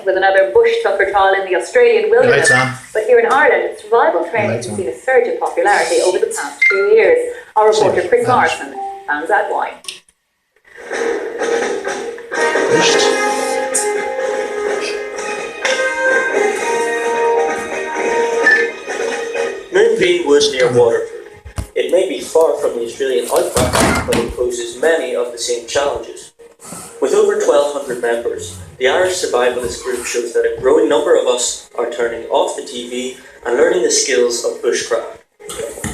with another bush tucker trial in the Australian wilderness. But here in Ireland, survival training has seen a surge in popularity over the past few years. Our reporter Chris Morrison finds out why. Moonveen was near Waterford. It may be far from the Australian outback, but it poses many of the same challenges. With over 1,200 members, the Irish Survivalist group shows that a growing number of us are turning off the TV and learning the skills of bushcraft.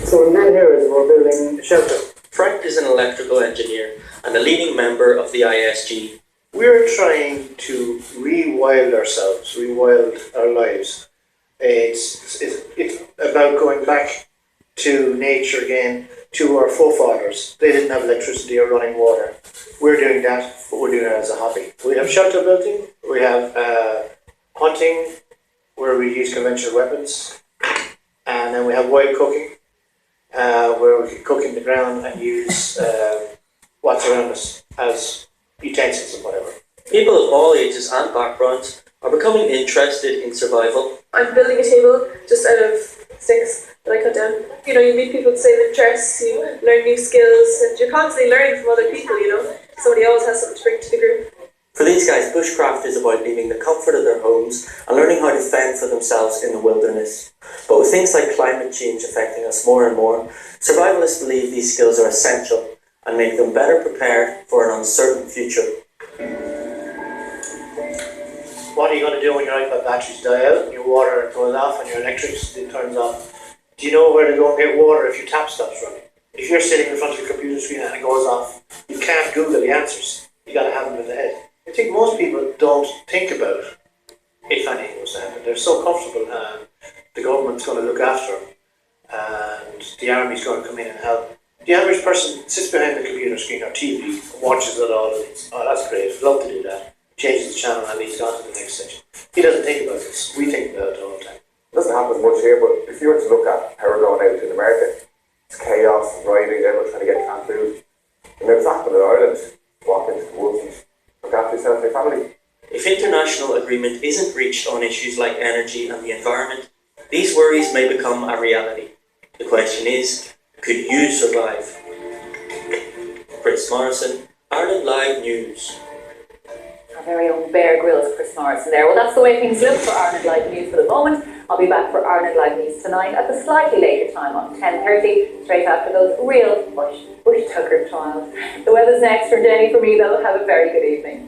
So in that area we're building a shelter. Frank is an electrical engineer and a leading member of the ISG. We're trying to rewild ourselves, rewild our lives. It's about going back to nature again, to our forefathers. They didn't have electricity or running water. We're doing that, but we're doing it as a hobby. We have shelter building, we have hunting, where we use conventional weapons, and then we have wild cooking, where we can cook in the ground and use what's around us as utensils and whatever. People of all ages and backgrounds are becoming interested in survival. I'm building a table just out of sticks that I cut down. You know, you meet people to save interest, you learn new skills, and you're constantly learning from other people, you know. Somebody always has something to bring to the group. For these guys, bushcraft is about leaving the comfort of their homes and learning how to fend for themselves in the wilderness. But with things like climate change affecting us more and more, survivalists believe these skills are essential and make them better prepared for an uncertain future. What are you going to do when your iPad batteries die out and your water goes off and your electricity turns off? Do you know where to go and get water if your tap stops running? If you're sitting in front of your computer screen and it goes off, you can't Google the answers. You got to have them in the head. I think most people don't think about if anything was to happen. They're so comfortable and the government's going to look after them and the army's going to come in and help. The average person sits behind the computer screen or TV and watches it all and thinks, oh, that's great, I'd love to do that. Changes the channel and he's gone to the next section. He doesn't think about this. We think about it all the time. It doesn't happen much here, but if you were to look at how we're going out in America, it's chaos, riding, everyone trying to get canned food. And if it's happened in Ireland, walk into the woods and look after yourself and your family. If international agreement isn't reached on issues like energy and the environment, these worries may become a reality. The question is, could you survive? Chris Morrison, Ireland Live News. Our very own Bear Grylls, Chris Morrison there. Well, that's the way things look for Ireland Live News for the moment. I'll be back for Ireland Live News tonight at the slightly later time on 10:30, straight after those real bush tucker trials. The weather's next from Jenny for me, though. Have a very good evening.